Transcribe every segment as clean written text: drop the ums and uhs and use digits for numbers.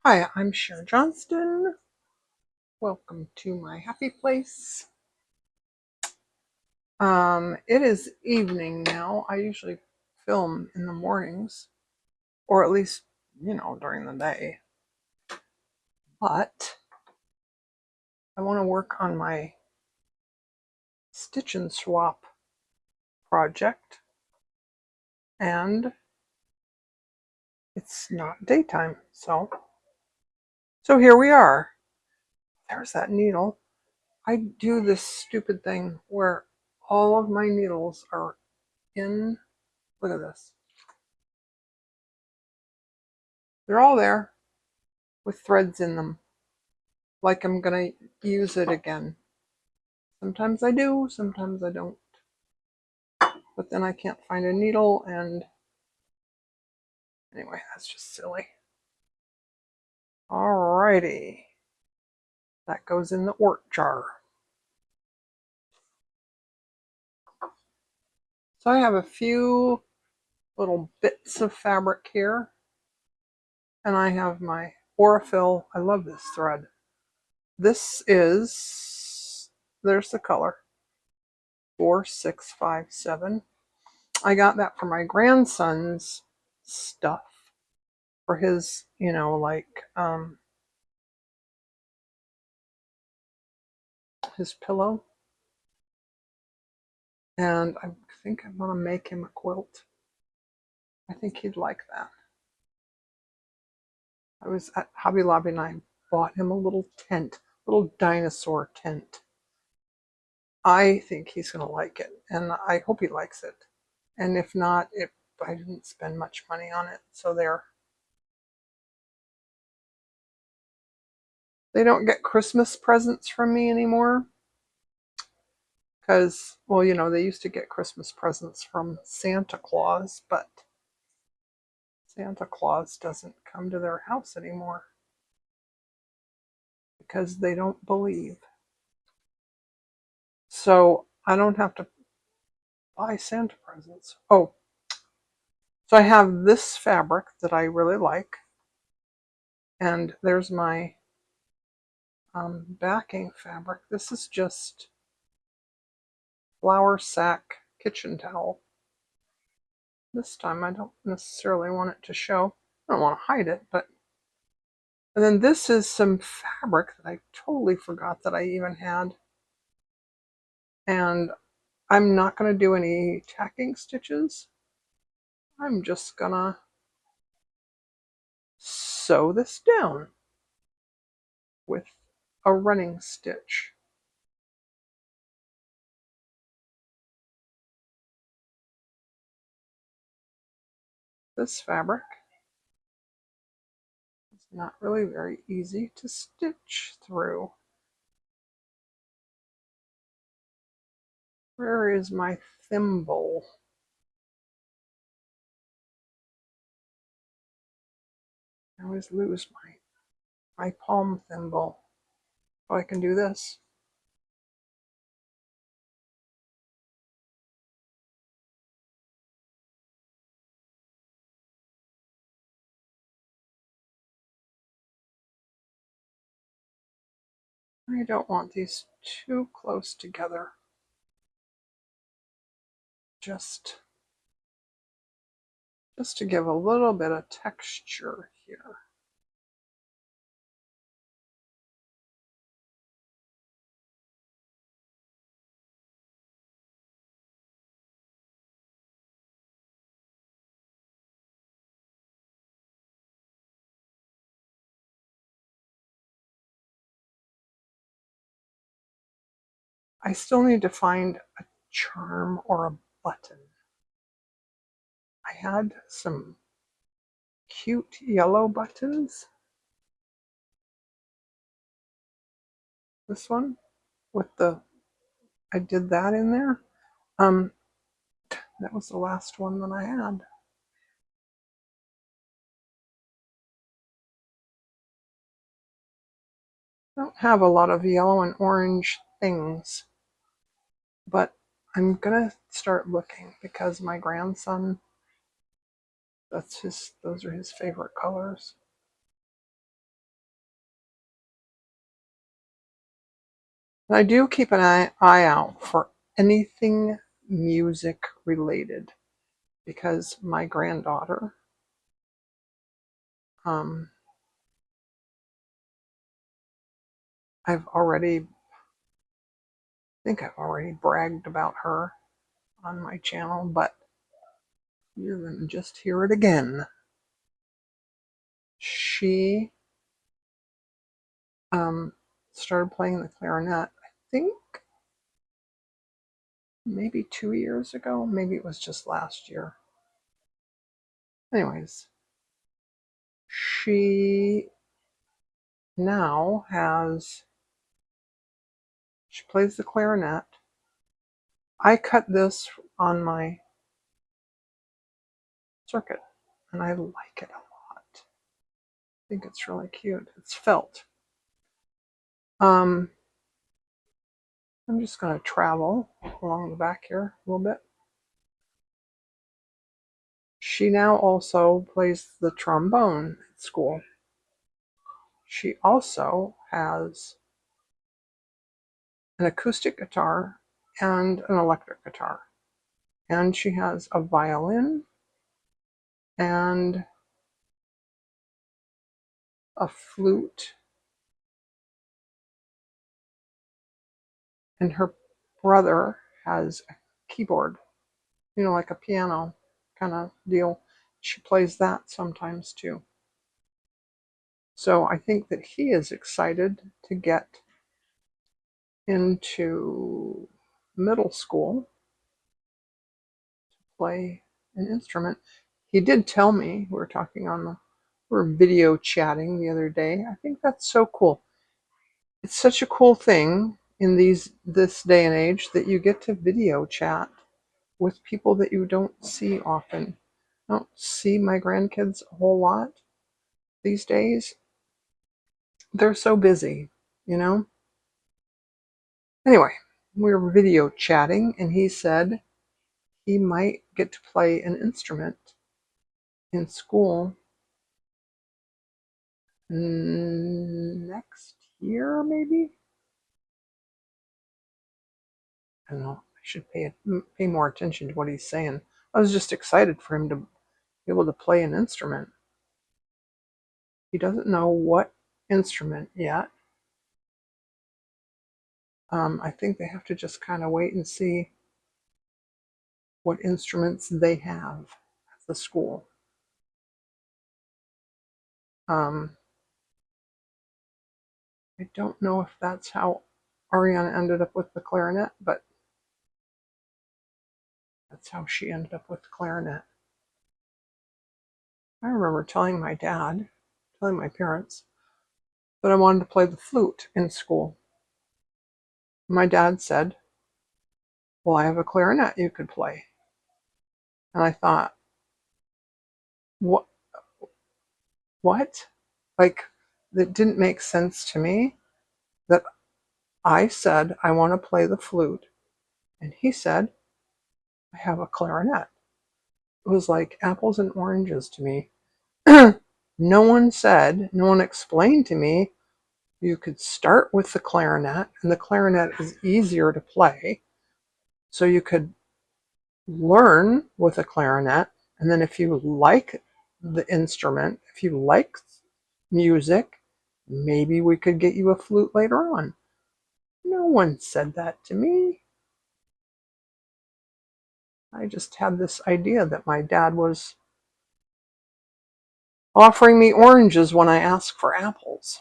Hi, I'm Sharon Johnston. Welcome to my happy place. It is evening now. I usually film in the mornings, or at least, during the day. But I want to work on my stitch and swap project, and it's not daytime. So here we are. There's that needle. I do this stupid thing where all of my needles are in. Look at this. They're all there with threads in them, like I'm gonna use it again. Sometimes I do, sometimes I don't. But then I can't find a needle, and anyway, that's just silly. Alrighty. That goes in the wort jar. So I have a few little bits of fabric here, and I have my Aurifil. I love this thread. This is, there's the color, 4657. I got that for my grandson's stuff, for his, his pillow. And I think I'm going to make him a quilt. I think he'd like that. I was at Hobby Lobby and I bought him a little tent, little dinosaur tent. I think he's going to like it, and I hope he likes it. And if not, I didn't spend much money on it, so there. They don't get Christmas presents from me anymore because, well, they used to get Christmas presents from Santa Claus, but Santa Claus doesn't come to their house anymore because they don't believe. So I don't have to buy Santa presents. Oh, so I have this fabric that I really like, and there's my backing fabric. This is just flour sack kitchen towel. This time I don't necessarily want it to show. I don't want to hide it, but. And then this is some fabric that I totally forgot that I even had. And I'm not going to do any tacking stitches. I'm just going to sew this down with a running stitch. This fabric is not really very easy to stitch through. Where is my thimble? I always lose my palm thimble. Oh, I can do this. I don't want these too close together. Just to give a little bit of texture here. I still need to find a charm or a button. I had some cute yellow buttons. This one with I did that in there. That was the last one that I had. I don't have a lot of yellow and orange things, but I'm gonna start looking because my grandson, those are his favorite colors. And I do keep an eye out for anything music related because my granddaughter, um, I've already, I think I've already bragged about her on my channel, but you're going to just hear it again. She started playing the clarinet, I think maybe 2 years ago. Maybe it was just last year. Anyways, she now she plays the clarinet. I cut this on my circuit and I like it a lot. I think it's really cute. It's felt. I'm just going to travel along the back here a little bit. She now also plays the trombone at school. She also has an acoustic guitar and an electric guitar. And she has a violin and a flute. And her brother has a keyboard, like a piano kind of deal. She plays that sometimes too. So I think that he is excited to get into middle school to play an instrument. He did tell me, we were video chatting the other day. I think that's so cool. It's such a cool thing in this day and age that you get to video chat with people that you don't see often. I don't see my grandkids a whole lot these days. They're so busy, you know? Anyway, we were video chatting and he said he might get to play an instrument in school next year, maybe? I don't know. I should pay more attention to what he's saying. I was just excited for him to be able to play an instrument. He doesn't know what instrument yet. I think they have to just kind of wait and see what instruments they have at the school. I don't know if that's how Ariana ended up with the clarinet, but that's how she ended up with the clarinet. I remember telling my parents, that I wanted to play the flute in school. My dad said, well, I have a clarinet you could play. And I thought, what? What? Like, that didn't make sense to me that I said I want to play the flute. And he said, I have a clarinet. It was like apples and oranges to me. No one explained to me you could start with the clarinet, and the clarinet is easier to play. So you could learn with a clarinet, and then if you like the instrument, if you like music, maybe we could get you a flute later on. No one said that to me. I just had this idea that my dad was offering me oranges when I asked for apples.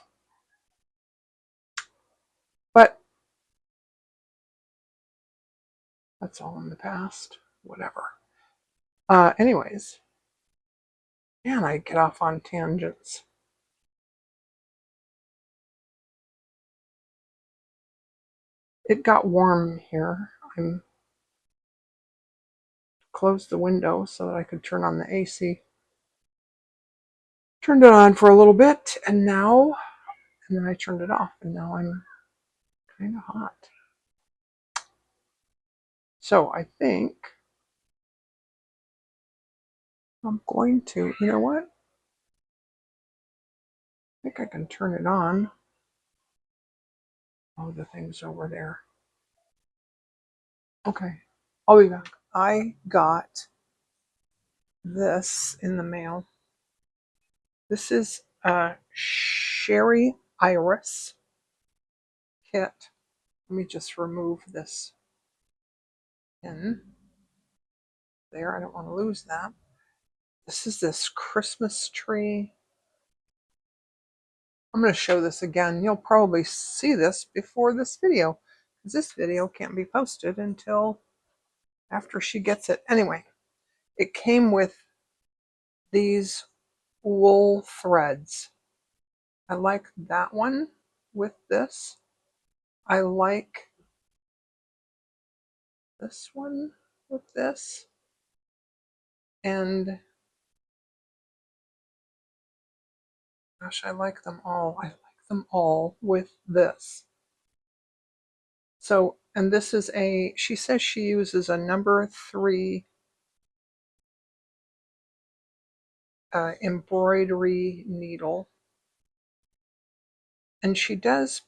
But that's all in the past. Whatever. Anyways, man, I get off on tangents. It got warm here. I closed the window so that I could turn on the AC. Turned it on for a little bit, and then I turned it off, and now I'm kind of hot. So I think I'm going to, you know what? I think I can turn it on Oh, the thing's over there. Okay, I'll be back. I got this in the mail. This is a Sherry Iris kit. Let me just remove this pin there. I don't want to lose that. This is this Christmas tree. I'm going to show this again. You'll probably see this before this video, because this video can't be posted until after she gets it. Anyway, it came with these wool threads. I like that one with this. I like this one with this. And gosh, I like them all. I like them all with this. So, and this is she says she uses a number 3 embroidery needle. And she does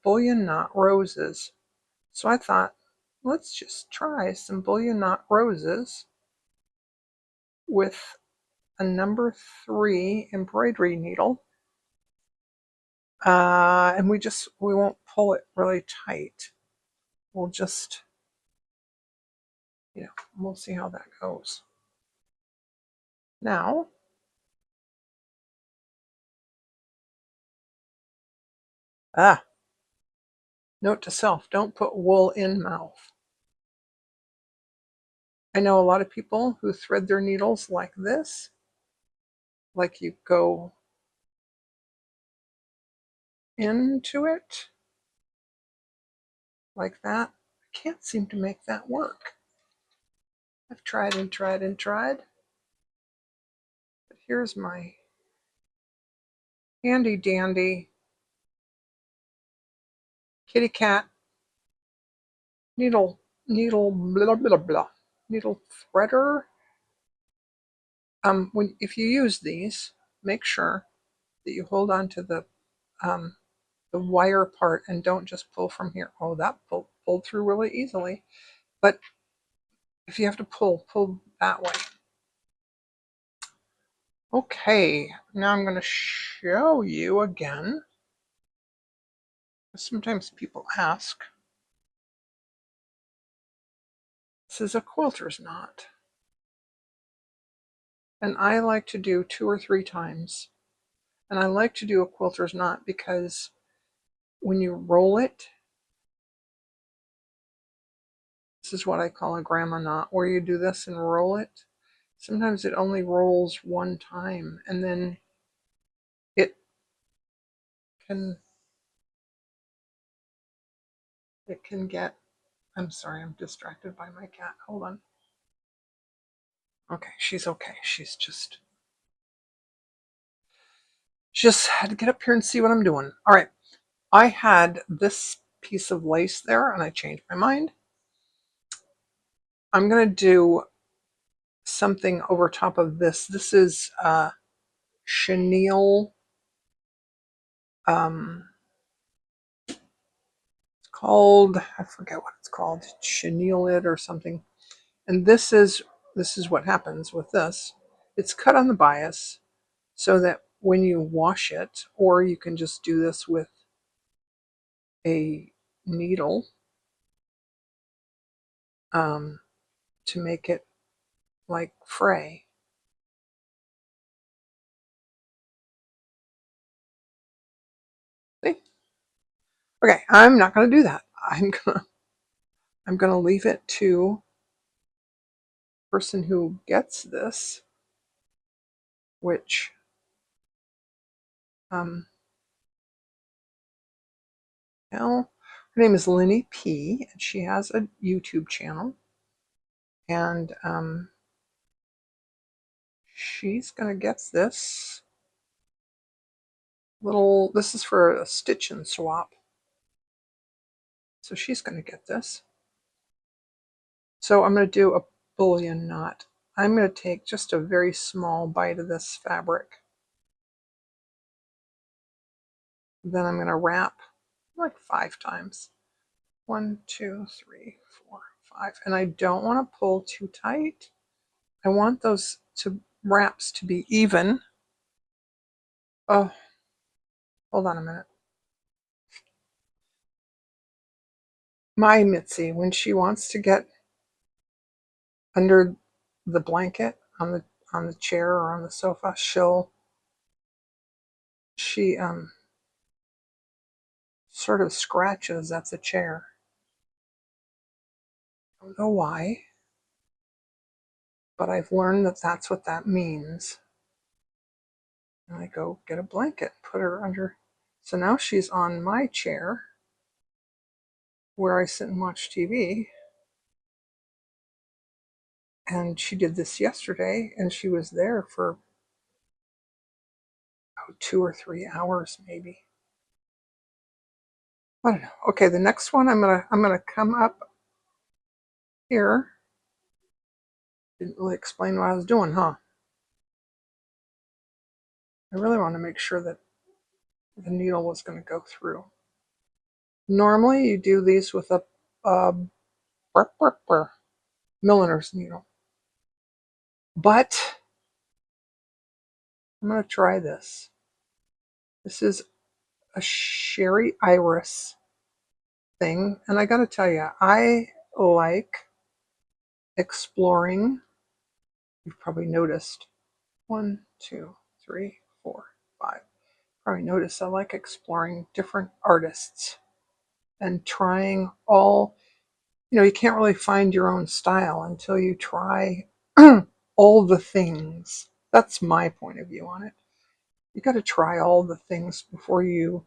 bullion knot roses. So I thought, let's just try some bullion knot roses with a number 3 embroidery needle. And we won't pull it really tight. We'll just, we'll see how that goes. Now, note to self, don't put wool in mouth. I know a lot of people who thread their needles like this, like you go into it like that. I can't seem to make that work. I've tried and tried and tried. But here's my handy dandy kitty cat needle blah blah blah needle threader. If you use these, make sure that you hold on to the wire part and don't just pull from here. Oh, that pulled through really easily. But if you have to pull that way. Okay, now I'm going to show you again. Sometimes people ask. This is a quilter's knot. And I like to do 2 or 3 times. And I like to do a quilter's knot because when you roll it, this is what I call a grandma knot, where you do this and roll it. Sometimes it only rolls 1 time, and then it can get, I'm sorry, I'm distracted by my cat. Hold on. Okay, she's okay. She's just had to get up here and see what I'm doing. All right, I had this piece of lace there, and I changed my mind. I'm going to do something over top of this. This is chenille. It's called, I forget what it's called, chenille it or something. And this is what happens with this. It's cut on the bias so that when you wash it, or you can just do this with a needle to make it like fray. See? Okay, I'm not going to do that. I'm going to leave it to the person who gets this, which well, her name is Linny P, and she has a YouTube channel, and she's going to get this little, this is for a stitch and swap, so she's going to get this. So I'm going to do a bullion knot. I'm going to take just a very small bite of this fabric. Then I'm going to wrap like 5 times. 1, 2, 3, 4, 5. And I don't want to pull too tight. I want those wraps to be even. Oh, hold on a minute. My Mitzi, when she wants to get under the blanket on the chair or on the sofa, she sort of scratches at the chair. I don't know why, but I've learned that that's what that means. And I go get a blanket, put her under. So now she's on my chair where I sit and watch TV. And she did this yesterday, and she was there for 2 or 3 hours maybe. I don't know. Okay, the next one I'm gonna come up here. Didn't really explain what I was doing, huh? I really want to make sure that the needle was going to go through. Normally you do these with a milliner's needle, but I'm going to try this. This is a Sherry Iris thing, and I got to tell you, I like exploring. You've probably noticed 1, 2, 3, 4, 5. Probably noticed I like exploring different artists and trying all. You can't really find your own style until you try all the things. That's my point of view on it. You got to try all the things before you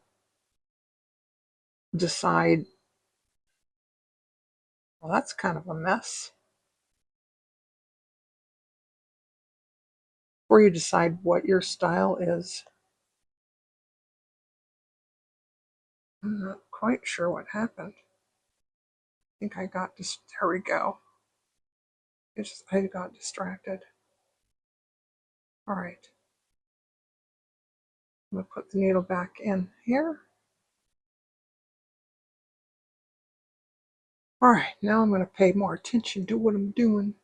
decide, well, that's kind of a mess. Before you decide what your style is. I'm not quite sure what happened. I think I got there we go. I got distracted. All right. I'm going to put the needle back in here. All right, now I'm going to pay more attention to what I'm doing.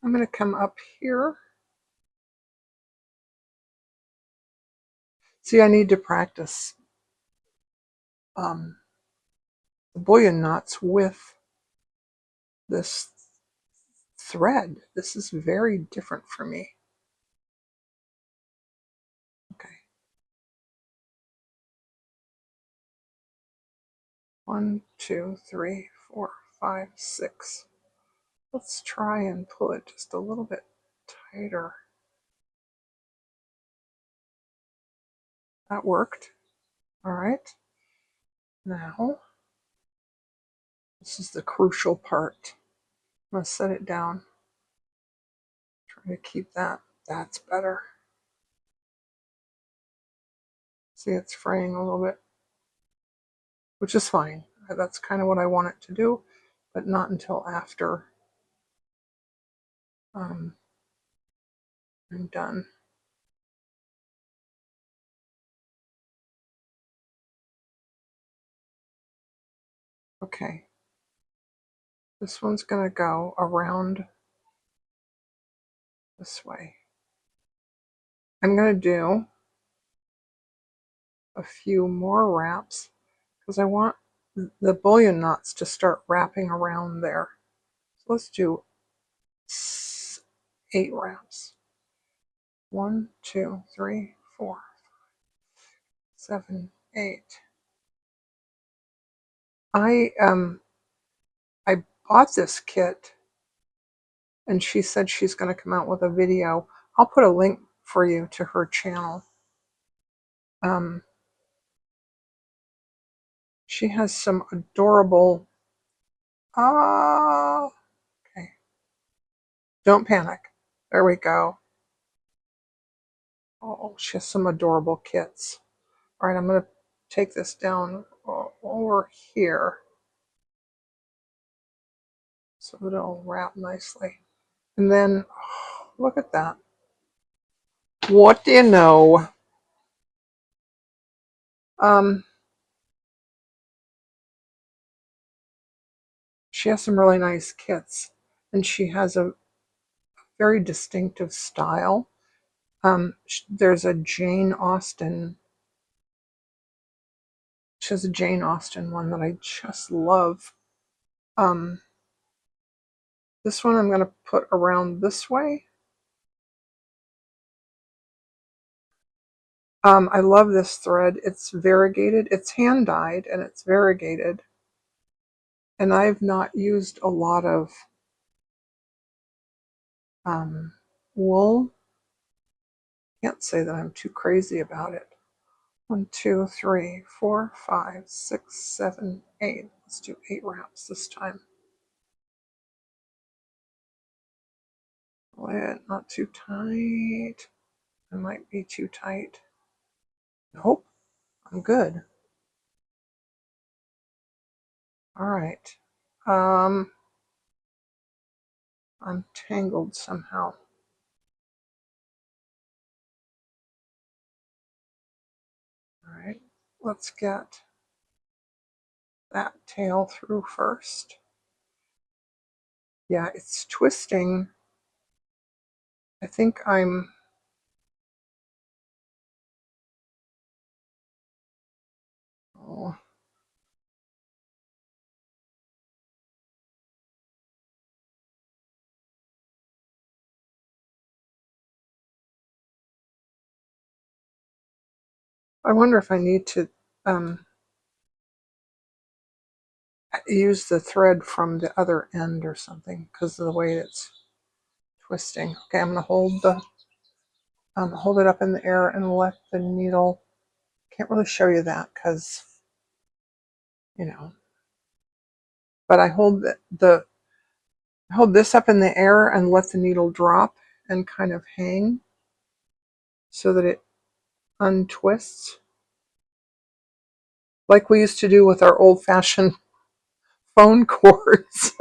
I'm going to come up here. See, I need to practice the bullion knots with this thread. This is very different for me. Okay. 1, 2, 3, 4, 5, 6. Let's try and pull it just a little bit tighter. That worked. All right. Now, this is the crucial part. I'm going to set it down. Try to keep that. That's better. See, it's fraying a little bit, which is fine. That's kind of what I want it to do, but not until after I'm done. Okay. This one's going to go around this way. I'm going to do a few more wraps because I want the bullion knots to start wrapping around there. So let's do 8 wraps. 1, 2, 3, 4, 7, 8. I bought this kit and she said she's going to come out with a video. I'll put a link for you to her channel. She has some adorable. Okay. Don't panic. There we go. Oh, she has some adorable kits. All right, I'm going to take this down over here so that it'll wrap nicely. And then, oh, look at that. What do you know? She has some really nice kits, and she has a very distinctive style. There's a Jane Austen. She has a Jane Austen one that I just love. This one I'm going to put around this way. I love this thread. It's variegated. It's hand dyed and it's variegated. And I've not used a lot of wool. Can't say that I'm too crazy about it. 1, 2, 3, 4, 5, 6, 7, 8. Let's do 8 wraps this time. Not too tight. It might be too tight. Nope, I'm good. All right. I'm tangled somehow. All right, let's get that tail through first. Yeah, it's twisting. I think I'm oh, I wonder if I need to use the thread from the other end or something because of the way it's twisting. Okay, I'm gonna hold it up in the air and let the needle. Can't really show you that because you know, but I hold hold this up in the air and let the needle drop and kind of hang so that it untwists, like we used to do with our old-fashioned phone cords.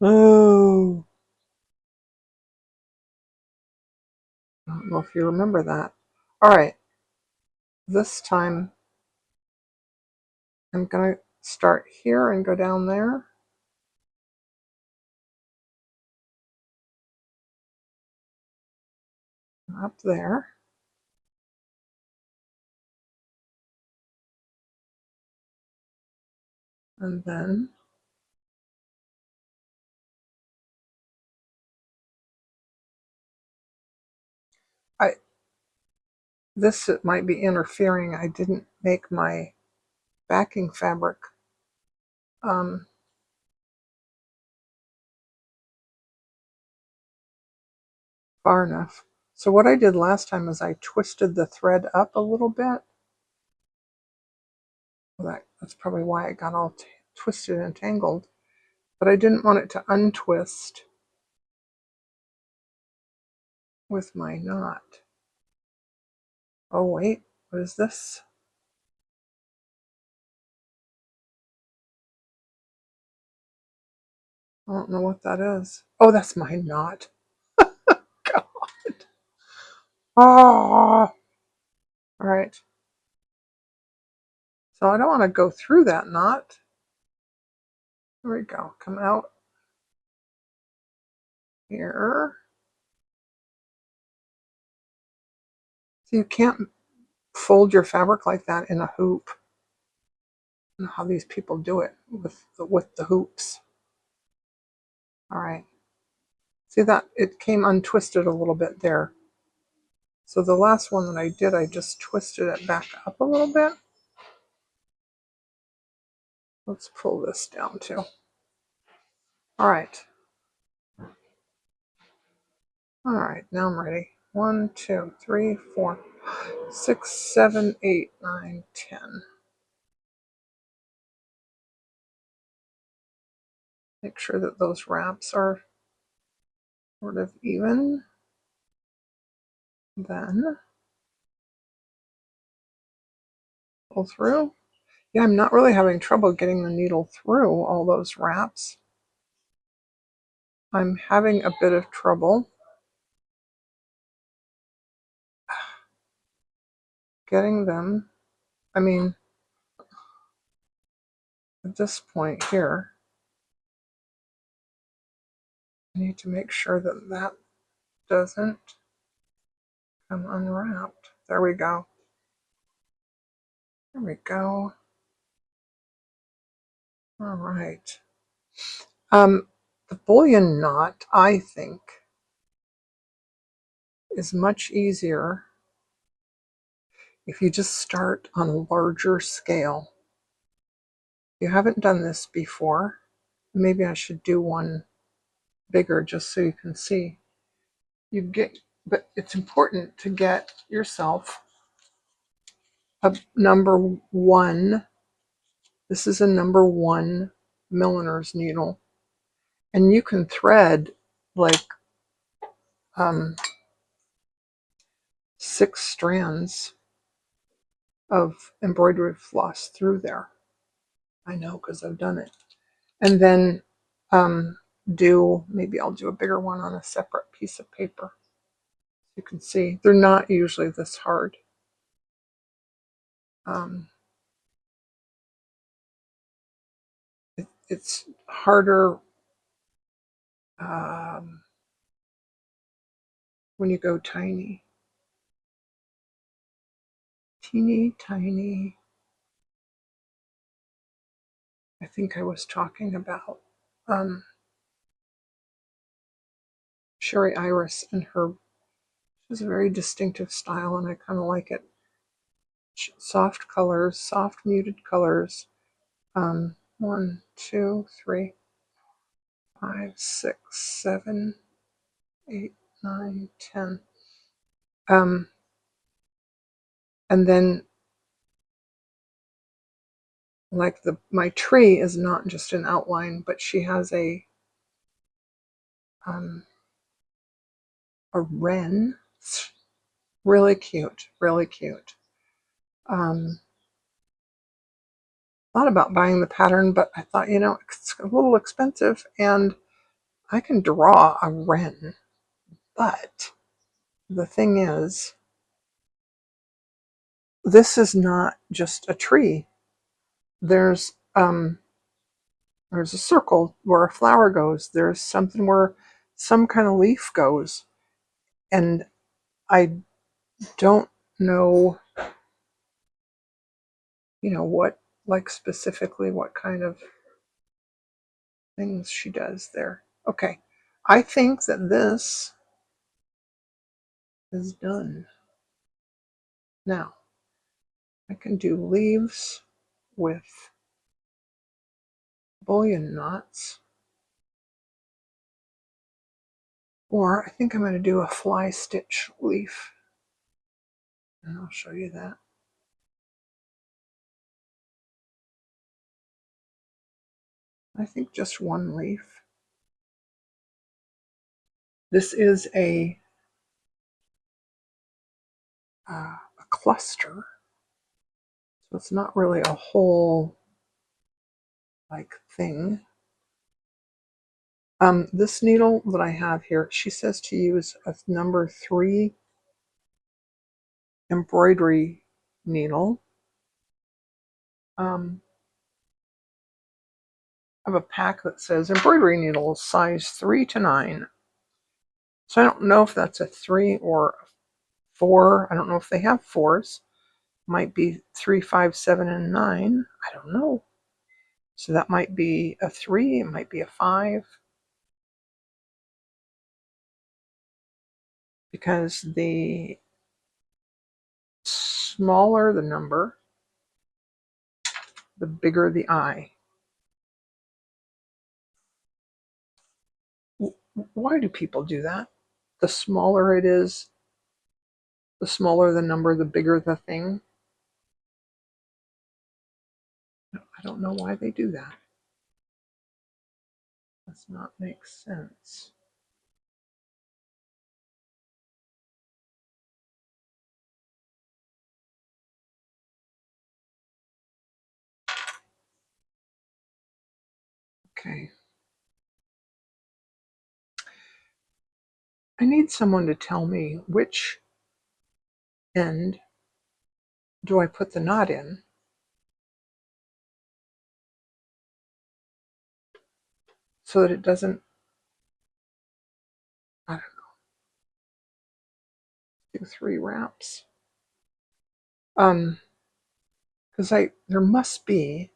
Oh, I don't know if you remember that. All right, this time I'm going to start here and go down there. Up there. And then I this might be interfering. I didn't make my backing fabric far enough. So what I did last time is I twisted the thread up a little bit. Well, that's probably why it got all twisted and tangled. But I didn't want it to untwist with my knot. Oh wait, what is this? I don't know what that is. Oh, that's my knot. God. Oh, all right. So I don't want to go through that knot. There we go. Come out here. So you can't fold your fabric like that in a hoop. I don't know how these people do it with the hoops. All right. See that? It came untwisted a little bit there. So the last one that I did, I just twisted it back up a little bit. Let's pull this down too. All right. All right, now I'm ready. 1, 2, 3, 4, 6, 7, 8, 9, 10. Make sure that those wraps are sort of even. Then pull through. Yeah, I'm not really having trouble getting the needle through all those wraps. I'm having a bit of trouble getting them. I mean, At this point here, I need to make sure that that doesn't come unwrapped. There we go. There we go. All right. The bullion knot, I think, is much easier if you just start on a larger scale. If you haven't done this before, maybe I should do one bigger just so you can see. But it's important to get yourself a number 1. This is a number 1 milliner's needle, and you can thread like 6 strands of embroidery floss through there. I know because I've done it. And then maybe I'll do a bigger one on a separate piece of paper. You can see they're not usually this hard. It's harder when you go tiny. Teeny tiny. I think I was talking about Sherry Iris and her. She has a very distinctive style, and I kind of like it. Soft colors, soft muted colors. 1, 2, 3, 5, 6, 7, 8, 9, 10. And then, like my tree is not just an outline, but she has a wren. It's really cute, really cute. Thought about buying the pattern, but I thought, it's a little expensive, and I can draw a wren. But the thing is, this is not just a tree. There's a circle where a flower goes. There's something where some kind of leaf goes. And I don't know, what, like specifically what kind of things she does there. Okay. I think that this is done. Now, I can do leaves with bullion knots. Or I think I'm going to do a fly stitch leaf. And I'll show you that. I think just one leaf. This is a cluster. So it's not really a whole thing. This needle that I have here, she says to use a number 3 embroidery needle. I have a pack that says embroidery needles size 3 to 9. So I don't know if that's a 3 or a 4. I don't know if they have 4s. Might be 3, 5, 7, and 9. I don't know. So that might be a 3. It might be a 5. Because the smaller the number, the bigger the eye. Why do people do that? The smaller it is, the smaller the number, the bigger the thing. I don't know why they do that. Does not make sense. Okay. I need someone to tell me which end do I put the knot in so that it doesn't, I don't know, do 3 wraps. Because there must be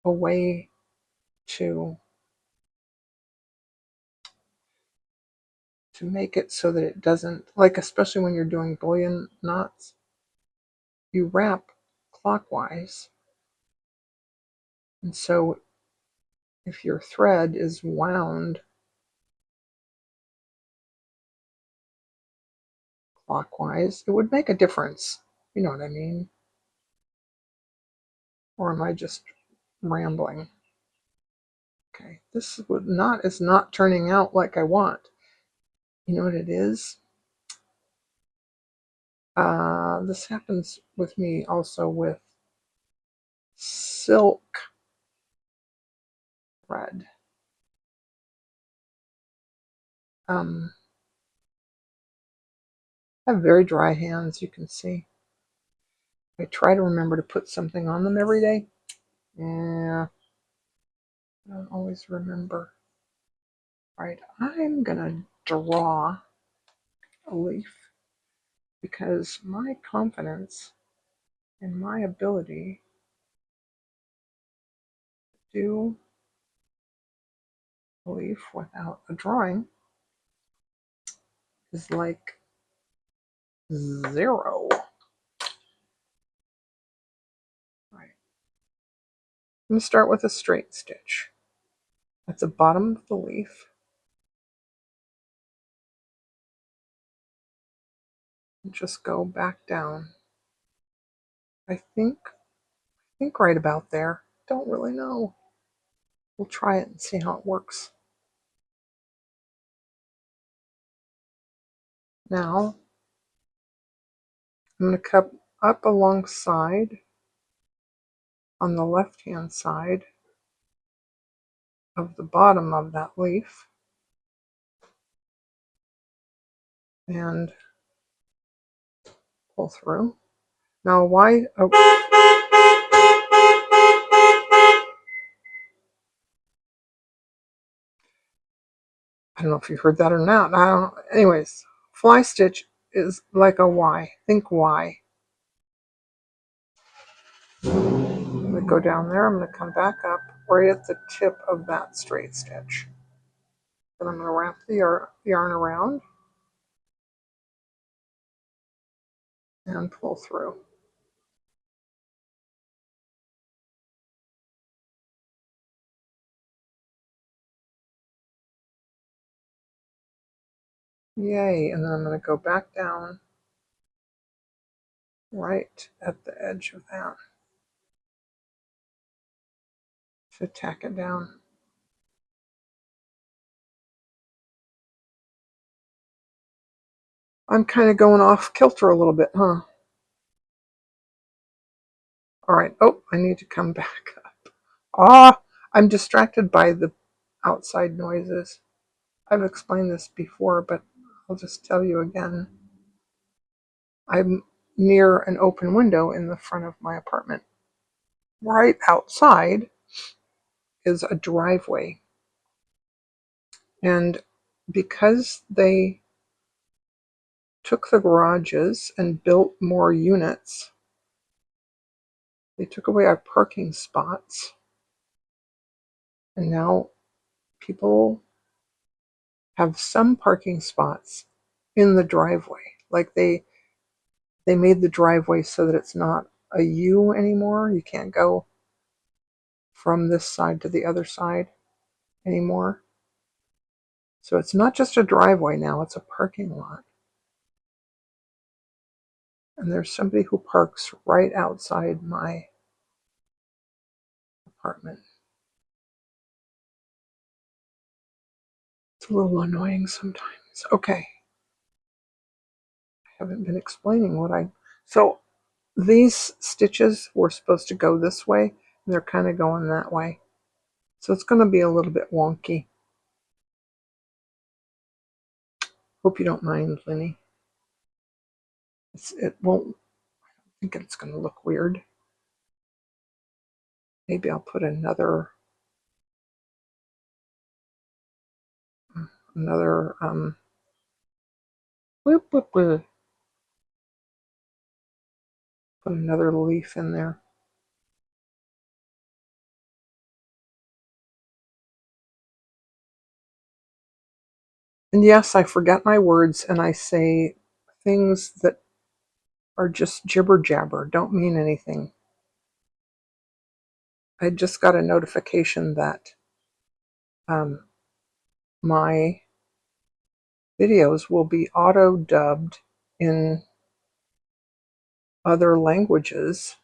a way to make it so that it doesn't, like, especially when you're doing bullion knots, you wrap clockwise. And so if your thread is wound clockwise, it would make a difference. You know what I mean? Or am I just rambling? Okay, this knot is not turning out like I want. You know what it is? This happens with me also with silk thread. I have very dry hands, you can see. I try to remember to put something on them every day. Yeah, I don't always remember. All right, I'm gonna draw a leaf because my confidence in my ability to do a leaf without a drawing is like 0. Right. I'm going to start with a straight stitch at the bottom of the leaf and just go back down. I think right about there. Don't really know. We'll try it and see how it works. Now I'm going to cut up alongside on the left hand side of the bottom of that leaf and pull through. Now why? Oh, I don't know if you heard that or not. I don't. Anyways, fly stitch is like a Y. Think Y. I'm going to go down there. I'm going to come back up right at the tip of that straight stitch. Then I'm going to wrap the yarn around and pull through. Yay, and then I'm going to go back down right at the edge of that to tack it down. I'm kind of going off kilter a little bit, huh? All right. Oh, I need to come back up. I'm distracted by the outside noises. I've explained this before, but I'll just tell you again. I'm near an open window in the front of my apartment. Right outside is a driveway. And because they took the garages and built more units, they took away our parking spots. And now people have some parking spots in the driveway. Like they made the driveway so that it's not a U anymore. You can't go from this side to the other side anymore. So it's not just a driveway now, it's a parking lot. And there's somebody who parks right outside my apartment. It's a little annoying sometimes. Okay. I haven't been explaining what I... So these stitches were supposed to go this way, and they're kind of going that way. So it's going to be a little bit wonky. Hope you don't mind, Linny. It won't... I think it's going to look weird. Maybe I'll put another another bloop, bloop, bloop. Put another leaf in there. And yes, I forget my words and I say things that are just jibber jabber, don't mean anything. I just got a notification that my videos will be auto dubbed in other languages.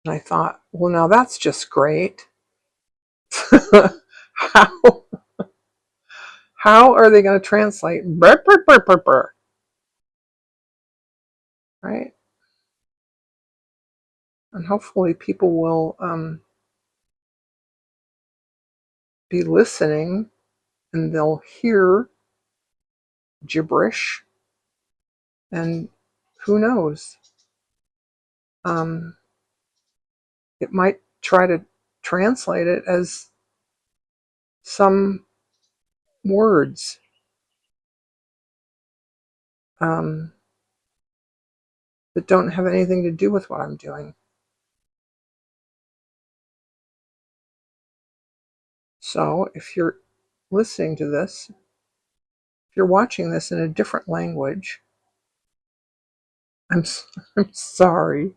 And I thought, well, now that's just great. how, how are they going to translate? Burr, burr, burr, burr, burr. Right? And hopefully people will be listening and they'll hear gibberish, and who knows, it might try to translate it as some words um, that don't have anything to do with what I'm doing. So if you're listening to this, if you're watching this in a different language, I'm I'm sorry.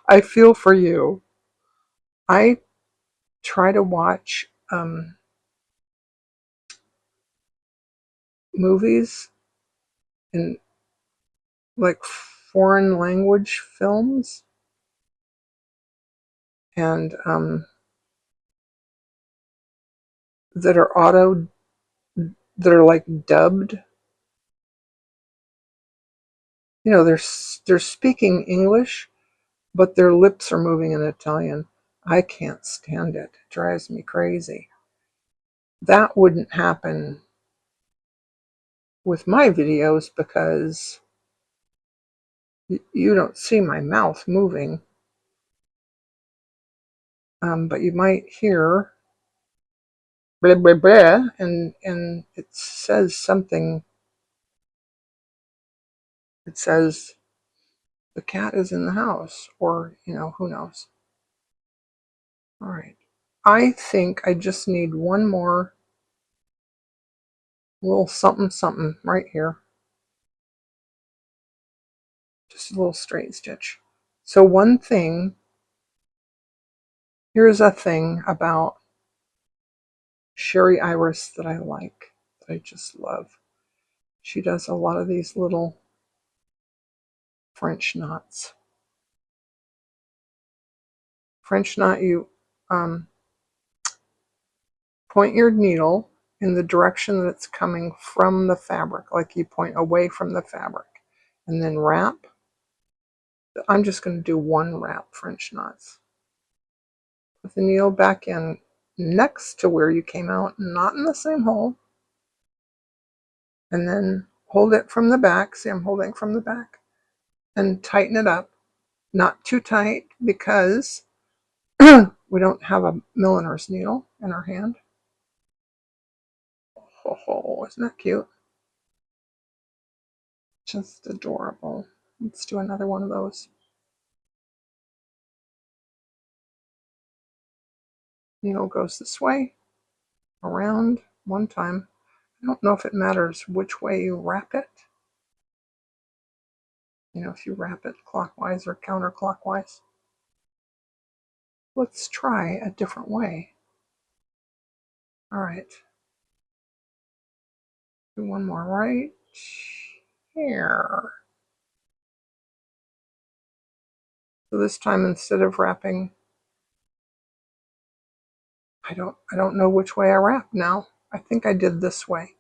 I feel for you. I try to watch movies in like foreign language films, and that are that are like dubbed. You know, they're speaking English, but their lips are moving in Italian. I can't stand it. It drives me crazy. That wouldn't happen with my videos because you don't see my mouth moving, but you might hear blah blah blah, and it says something. It says the cat is in the house, or who knows. All right, I think I just need one more little something something right here, just a little straight stitch. So one thing, here's a thing about Sherry Iris that I like, that I just love. She does a lot of these little French knots. French knot, you point your needle in the direction that it's coming from the fabric, like you point away from the fabric, and then wrap. I'm just going to do one wrap French knots. Put the needle back in next to where you came out, not in the same hole, and then hold it from the back. See, I'm holding from the back, and tighten it up. Not too tight because we don't have a milliner's needle in our hand. Oh, isn't that cute? Just adorable. Let's do another one of those. Needle goes this way, around one time. I don't know if it matters which way you wrap it. If you wrap it clockwise or counterclockwise. Let's try a different way. All right. Do one more right here. So this time, instead of wrapping, I don't know which way I wrap now. I think I did this way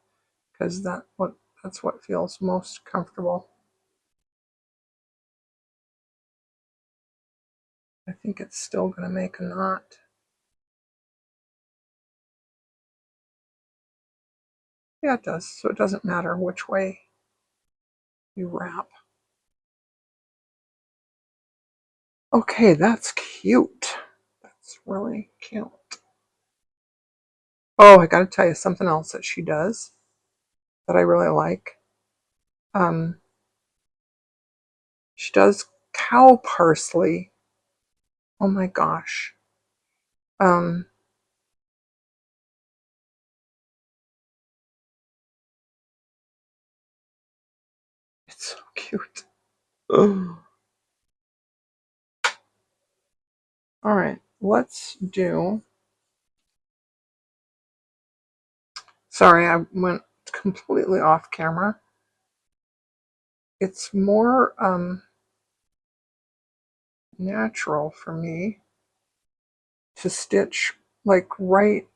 because that's what feels most comfortable. I think it's still going to make a knot. Yeah, it does. So it doesn't matter which way you wrap. Okay, that's cute. That's really cute. Oh, I got to tell you something else that she does that I really like. Um, she does cow parsley. Oh my gosh. Um, it's so cute. Ugh. All right, let's do. Sorry, I went completely off camera. It's more natural for me to stitch like right,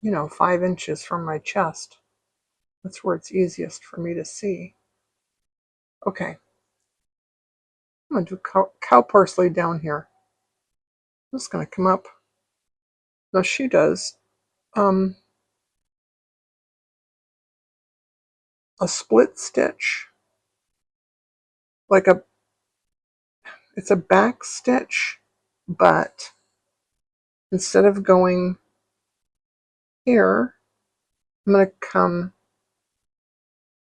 5 inches from my chest. That's where it's easiest for me to see. Okay, I'm going to do cow parsley down here. I'm just going to come up. Now she does um, a split stitch, like it's a back stitch, but instead of going here, I'm going to come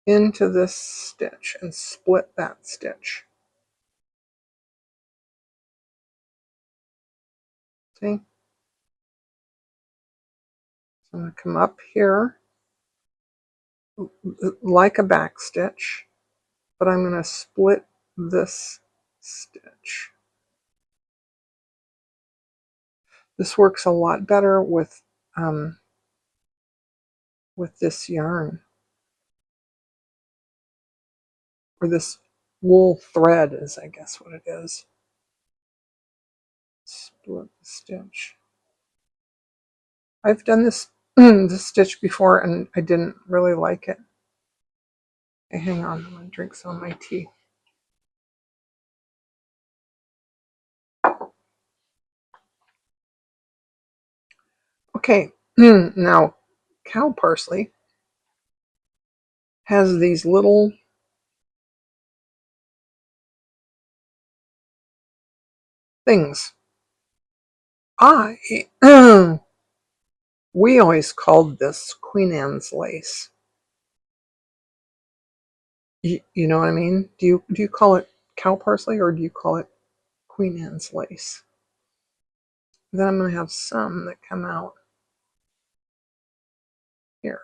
into this stitch and split that stitch. See? So I'm going to come up here like a back stitch, but I'm going to split this stitch. This works a lot better with this yarn, or this wool thread is, I guess, what it is. Split the stitch. I've done this this stitch before and I didn't really like it. Hey, hang on, I'm going to drink some of my tea. Okay, now cow parsley has these little things. We always called this Queen Anne's lace. You know what I mean? Do you call it cow parsley or do you call it Queen Anne's lace? Then I'm going to have some that come out here.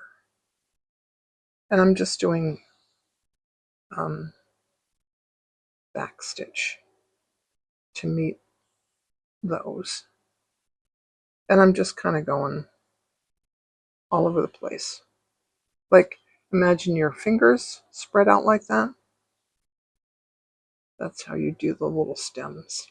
And I'm just doing back stitch to meet those. And I'm just kind of going all over the place. Like, imagine your fingers spread out like that. That's how you do the little stems.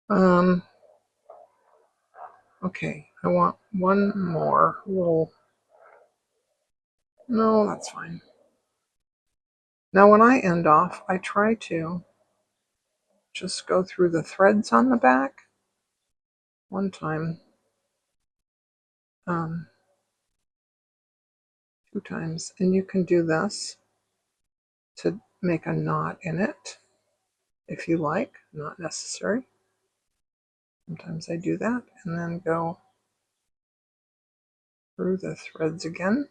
Um, okay, I want one more little. No, that's fine. Now when I end off, I try to just go through the threads on the back. One time, 2 times, and you can do this to make a knot in it if you like, not necessary. Sometimes I do that and then go through the threads again.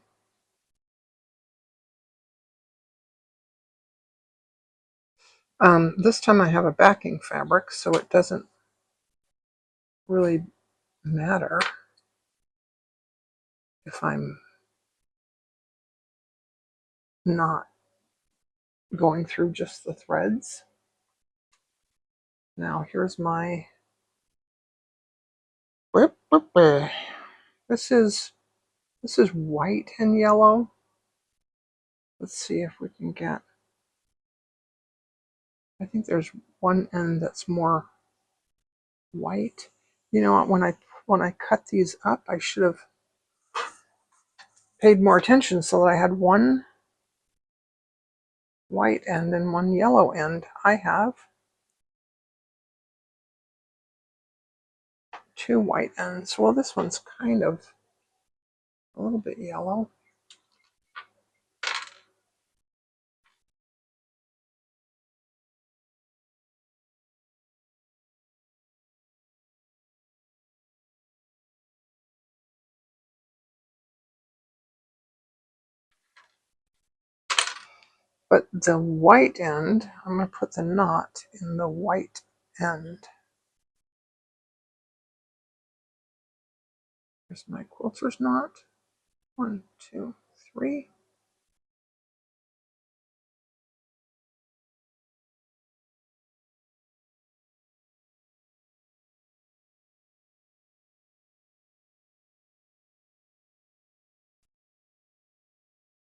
This time I have a backing fabric, so it doesn't really matter if I'm not going through just the threads. Now here's my this is white and yellow. Let's see if we can get, I think there's one end that's more white. You know what, when I cut these up, I should have paid more attention so that I had one white end and one yellow end. I have two white ends. Well, this one's kind of a little bit yellow. But the white end, I'm going to put the knot in the white end. Here's my quilter's knot. 1, 2, 3.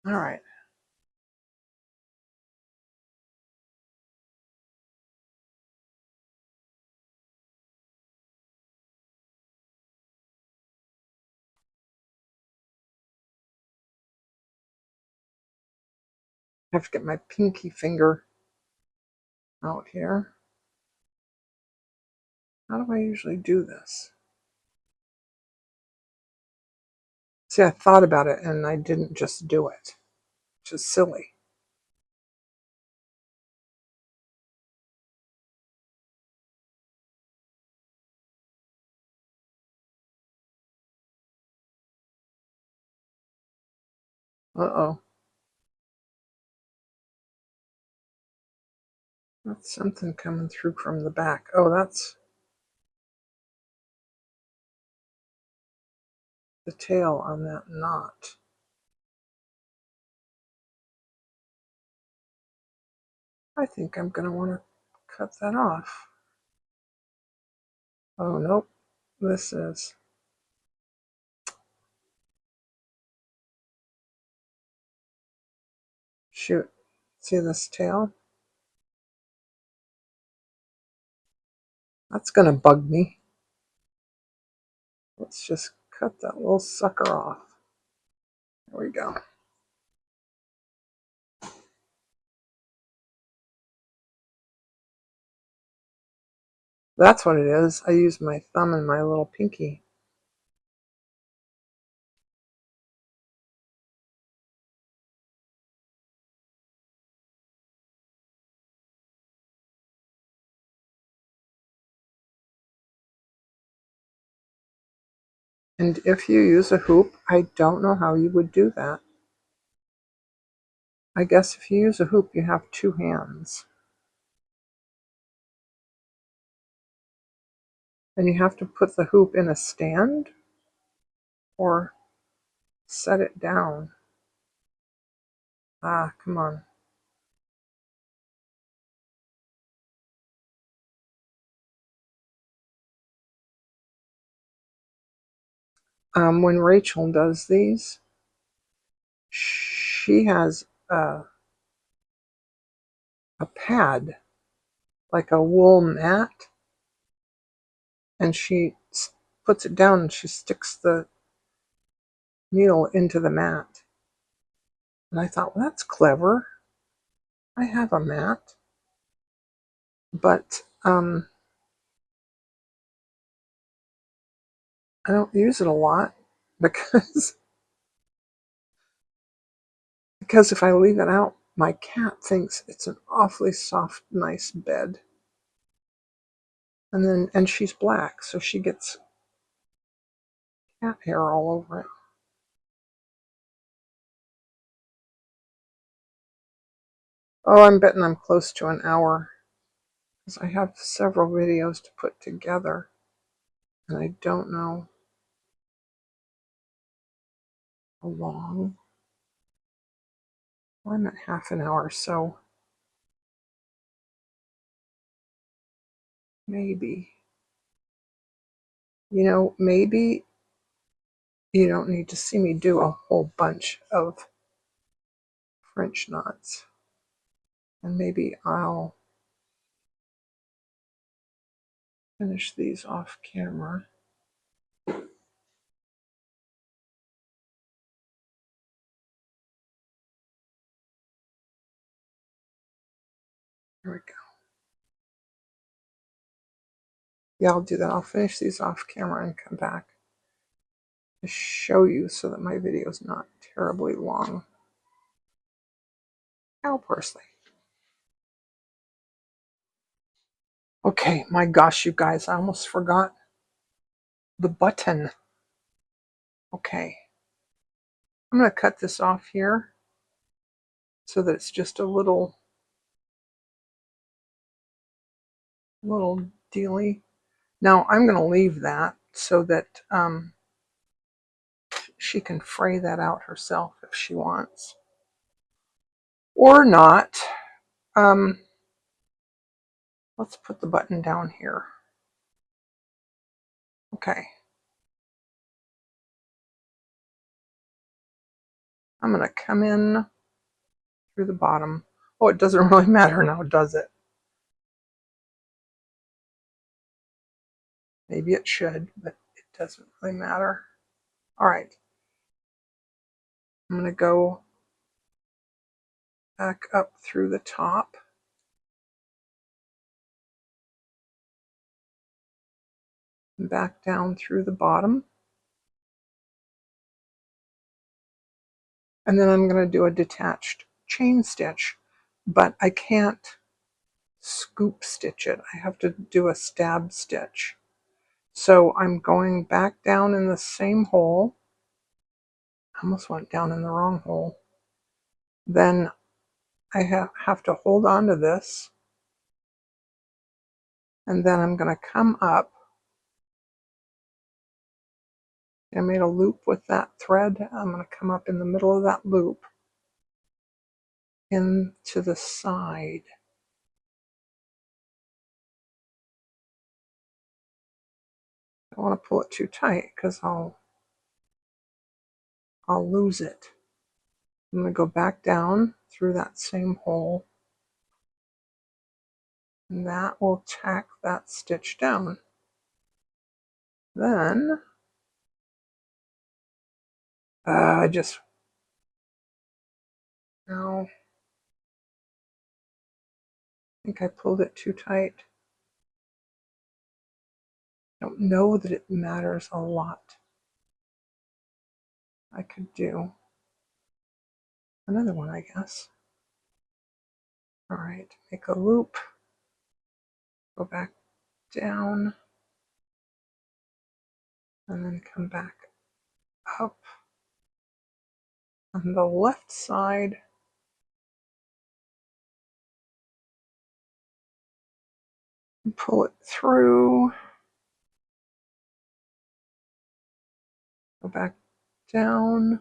All right. I have to get my pinky finger out here. How do I usually do this? See, I thought about it and I didn't just do it, which is silly. Uh-oh. That's something coming through from the back. Oh, that's the tail on that knot. I think I'm going to want to cut that off. Oh, nope. This is... Shoot. See this tail? That's going to bug me. Let's just cut that little sucker off. There we go. That's what it is. I use my thumb and my little pinky. And if you use a hoop, I don't know how you would do that. I guess if you use a hoop, you have two hands. And you have to put the hoop in a stand or set it down. Ah, come on. When Rachel does these, she has a pad, like a wool mat, and she puts it down and she sticks the needle into the mat. And I thought, well, that's clever. I have a mat, but I don't use it a lot because if I leave it out, my cat thinks it's an awfully soft, nice bed. And she's black, so she gets cat hair all over it. Oh, I'm betting I'm close to an hour because I have several videos to put together, and I don't know how long. Well, I'm at half an hour, so maybe. Maybe you don't need to see me do a whole bunch of French knots. And maybe I'll finish these off camera. Yeah, I'll do that. I'll finish these off camera and come back to show you so that my video is not terribly long. Ow, parsley. Okay, my gosh, you guys, I almost forgot the button. Okay, I'm going to cut this off here so that it's just a little dealy. Now I'm going to leave that so that she can fray that out herself if she wants. Or not. Let's put the button down here. Okay. I'm going to come in through the bottom. Oh, it doesn't really matter now, does it? Maybe it should, but it doesn't really matter. All right. I'm going to go back up through the top. And back down through the bottom. And then I'm going to do a detached chain stitch, but I can't scoop stitch it. I have to do a stab stitch. So I'm going back down in the same hole. I almost went down in the wrong hole. Then I have to hold on to this. And then I'm going to come up. I made a loop with that thread. I'm going to come up in the middle of that loop into the side. I don't want to pull it too tight because I'll lose it. I'm going to go back down through that same hole. And that will tack that stitch down. Then I just now I think I pulled it too tight. I don't know that it matters a lot. I could do another one, I guess. All right, make a loop, go back down, and then come back up on the left side. And pull it through, go back down.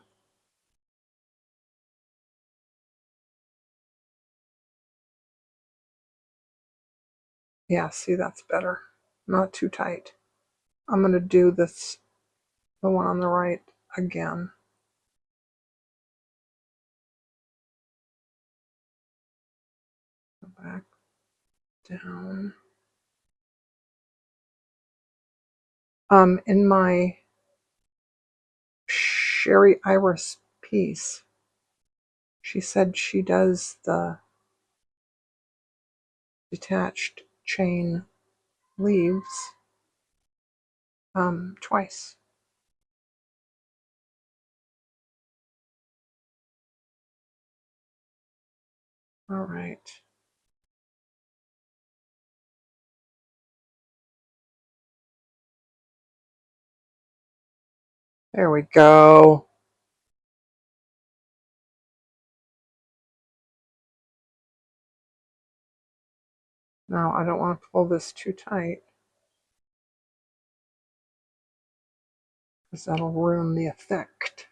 Yeah, see, that's better. Not too tight. I'm going to do this, the one on the right, again. Go back down. In my Sherry Iris piece, she said she does the detached chain leaves twice. All right. There we go. Now I don't want to pull this too tight because that'll ruin the effect.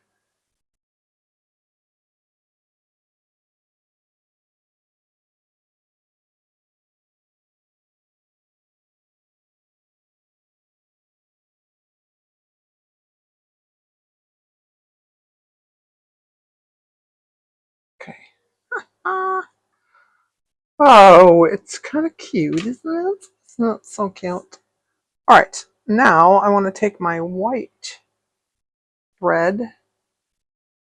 Okay. Oh, it's kind of cute, isn't it? It's not so cute. All right, now I want to take my white thread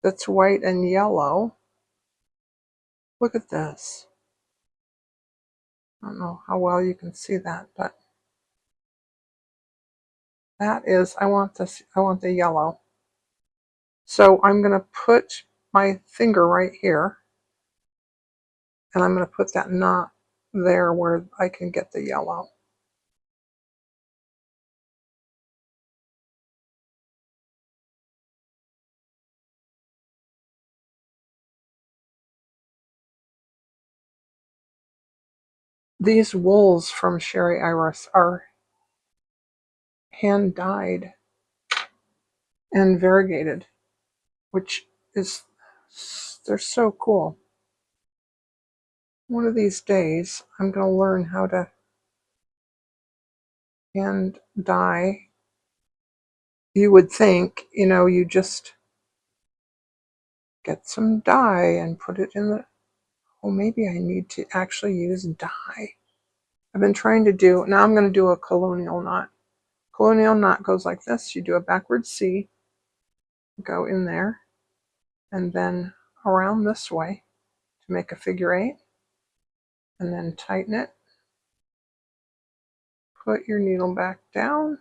that's white and yellow. Look at this. I don't know how well you can see that, but That is, I want this, I want the yellow. So I'm going to put my finger right here, and I'm going to put that knot there where I can get the yellow. These wools from Sherry Iris are hand dyed and variegated, which is, they're so cool. One of these days, I'm going to learn how to hand dye. You would think, you know, you just get some dye and put it in the, oh, maybe I need to actually use dye. I've been trying to do, now I'm going to do a colonial knot. Colonial knot goes like this. You do a backward C, go in there, and then around this way to make a figure 8, and then tighten it. Put your needle back down,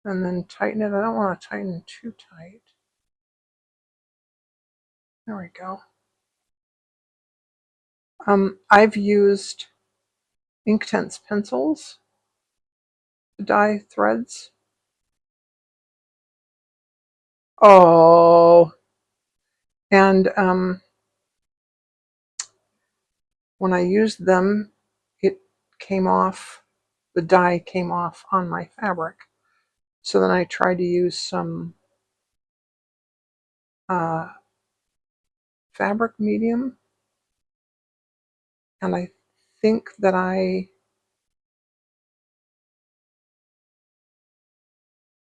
and then tighten it. I don't want to tighten too tight. There we go. I've used Inktense pencils to dye threads. Oh, and when I used them, it came off, the dye came off on my fabric. So then I tried to use some fabric medium, and I think that I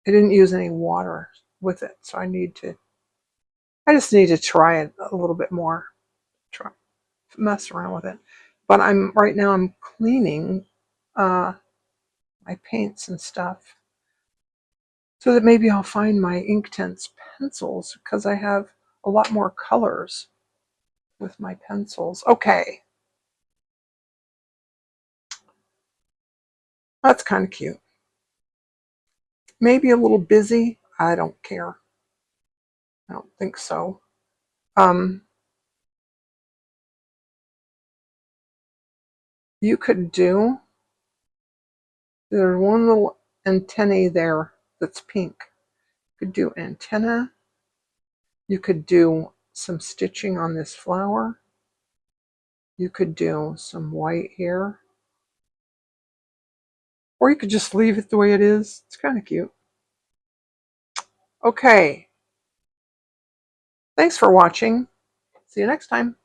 didn't use any water with it, so I just need to try it a little bit more, mess around with it. But right now I'm cleaning my paints and stuff, so that maybe I'll find my Inktense pencils, because I have a lot more colors with my pencils. Okay, that's kind of cute. Maybe a little busy. I don't care. I don't think so. You could do, there's one little antennae there that's pink. You could do antenna. You could do some stitching on this flower. You could do some white here. Or you could just leave it the way it is. It's kind of cute. Okay. Thanks for watching. See you next time.